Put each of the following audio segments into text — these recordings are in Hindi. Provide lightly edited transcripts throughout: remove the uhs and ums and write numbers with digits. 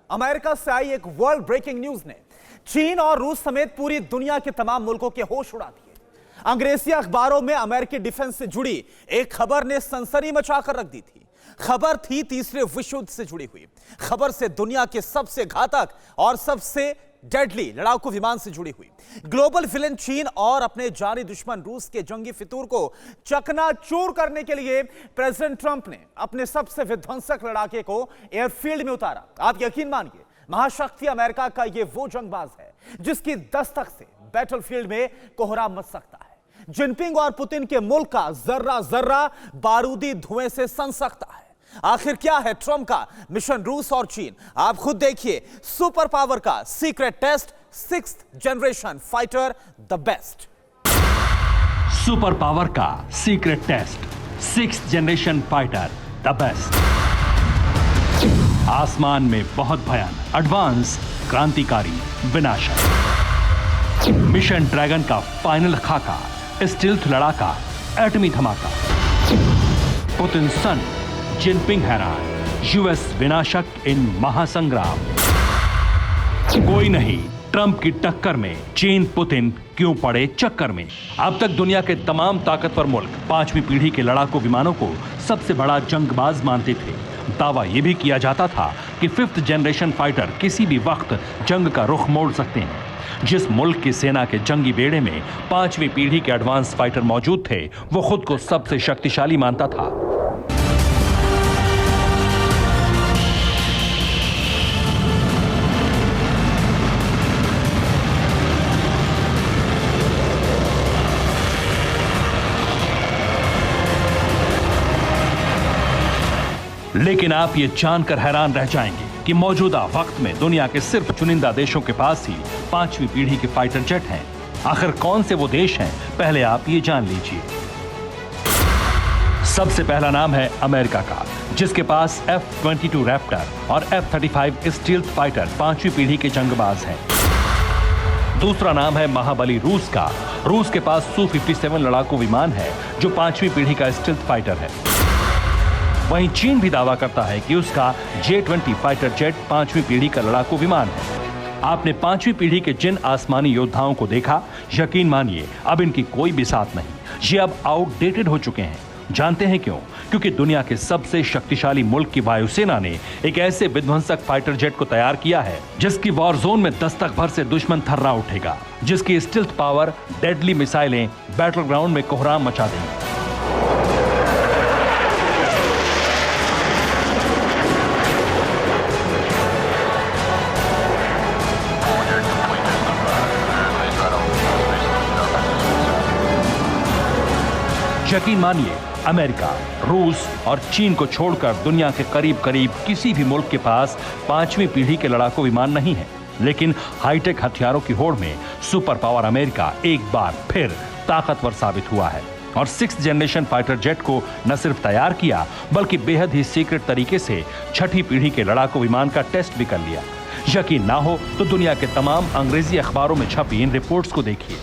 अमेरिका से आई एक वर्ल्ड ब्रेकिंग न्यूज ने चीन और रूस समेत पूरी दुनिया के तमाम मुल्कों के होश उड़ा दिए। अंग्रेजी अखबारों में अमेरिकी डिफेंस से जुड़ी एक खबर ने सनसनी मचाकर रख दी थी। खबर थी तीसरे विश्व युद्ध से जुड़ी हुई। खबर से दुनिया के सबसे घातक और सबसे डेडली लड़ाकू विमान से जुड़ी हुई। ग्लोबल विलेन चीन और अपने जानी दुश्मन रूस के जंगी फितूर को चकनाचूर करने के लिए प्रेसिडेंट ट्रंप ने अपने सबसे विध्वंसक लड़ाके को एयरफील्ड में उतारा। आप यकीन मानिए, महाशक्ति अमेरिका का यह वो जंगबाज है जिसकी दस्तक से बैटलफील्ड में कोहराम मच सकता है। जिनपिंग और पुतिन के मुल्क का जर्रा जर्रा बारूदी धुएं से सन सकता है। आखिर क्या है ट्रंप का मिशन रूस और चीन? आप खुद देखिए। सुपर पावर का secret test, 6th generation fighter the best. Super power का secret test, 6th generation fighter the best. आसमान में बहुत भयानक, एडवांस, क्रांतिकारी, विनाशक। मिशन ड्रैगन का फाइनल खाका, स्टील्थ लड़ाका, एटमी धमाका। पुतिन सन, जिनपिंग हैरान, यूएस विनाशक इन महासंग्राम। कोई नहीं ट्रंप की टक्कर में चीन पुतिन क्यों पड़े चक्कर में। अब तक दुनिया के तमाम ताकतवर मुल्क 5वीं पीढ़ी के लड़ाकू विमानों को सबसे बड़ा जंगबाज मानते थे। दावा यह भी किया जाता था कि 5th जनरेशन फाइटर किसी भी वक्त जंग का रुख मोड़ सकते हैं। जिस मुल्क की सेना के जंगी बेड़े में 5वीं पीढ़ी के एडवांस फाइटर मौजूद थे, वो खुद को सबसे शक्तिशाली मानता था। लेकिन आप ये जानकर हैरान रह जाएंगे कि मौजूदा वक्त में दुनिया के सिर्फ चुनिंदा देशों के पास ही 5वीं पीढ़ी के फाइटर जेट हैं। आखिर कौन से वो देश हैं, पहले आप ये जान लीजिए। सबसे पहला नाम है अमेरिका का, जिसके पास F-22 रैप्टर और F-35 स्टील्थ फाइटर 5वीं पीढ़ी के जंगबाज हैं। दूसरा नाम है महाबली रूस का। रूस के पास Su-57 लड़ाकू विमान है जो 5वीं पीढ़ी का स्टील्थ फाइटर है। वहीं चीन भी दावा करता है कि उसका J-20 फाइटर जेट 5वीं पीढ़ी का लड़ाकू विमान है। आपने 5वीं पीढ़ी के जिन आसमानी योद्धाओं को देखा, यकीन मानिए अब इनकी कोई भी साथ नहीं। ये अब आउटडेटेड हो चुके हैं। जानते हैं क्यों? क्योंकि दुनिया के सबसे शक्तिशाली मुल्क की वायुसेना ने एक ऐसे विध्वंसक फाइटर जेट को तैयार किया है जिसकी वॉर जोन में दस्तक भर से दुश्मन थर्रा उठेगा, जिसकी स्टील्थ पावर, डेडली मिसाइलें बैटल ग्राउंड में कोहराम मचा देंगी। यकीन मानिए, अमेरिका, रूस और चीन को छोड़कर दुनिया के करीब करीब किसी भी मुल्क के पास 5वीं पीढ़ी के लड़ाकू विमान नहीं है। लेकिन हाईटेक हथियारों की होड़ में सुपर पावर अमेरिका एक बार फिर ताकतवर साबित हुआ है और 6th जनरेशन फाइटर जेट को न सिर्फ तैयार किया, बल्कि बेहद ही सीक्रेट तरीके से 6ठी पीढ़ी के लड़ाकू विमान का टेस्ट भी कर लिया। यकीन ना हो तो दुनिया के तमाम अंग्रेजी अखबारों में छपी इन रिपोर्ट्स को देखिए।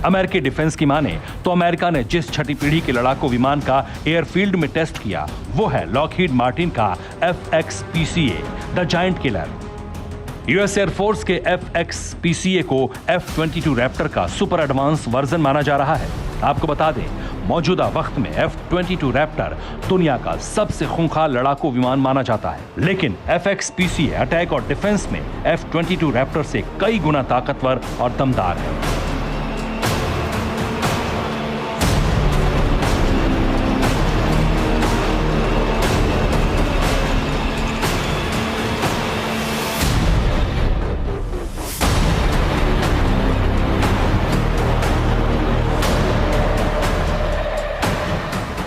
अमेरिकी डिफेंस की माने तो अमेरिका ने जिस 6ठी पीढ़ी के लड़ाकू विमान का एयरफील्ड में टेस्ट किया, वो है लॉकहीड मार्टिन का FX-PCA the giant killer. US air force के FX-PCA को F-22 रैप्टर का सुपर एडवांस वर्जन माना जा रहा है। आपको बता दें, मौजूदा वक्त में F-22 रैप्टर दुनिया का सबसे खूंखार लड़ाकू विमान माना जाता है। लेकिन FX-PCA अटैक और डिफेंस में F-22 रैप्टर से कई गुना ताकतवर और दमदार है।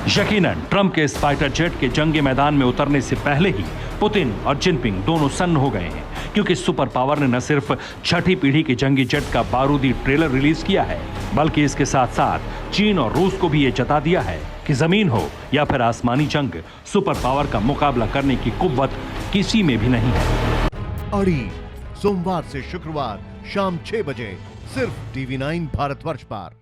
यकीनन ट्रंप के इस फाइटर जेट के जंगी मैदान में उतरने से पहले ही पुतिन और जिनपिंग दोनों सन्न हो गए हैं, क्योंकि सुपर पावर ने न सिर्फ 6ठी पीढ़ी के जंगी जेट का बारूदी ट्रेलर रिलीज किया है, बल्कि इसके साथ साथ चीन और रूस को भी ये जता दिया है कि जमीन हो या फिर आसमानी जंग, सुपर पावर का मुकाबला करने की कुव्वत किसी में भी नहीं है। अड़ी सोमवार से शुक्रवार शाम 6 बजे सिर्फ TV9 भारतवर्ष पर।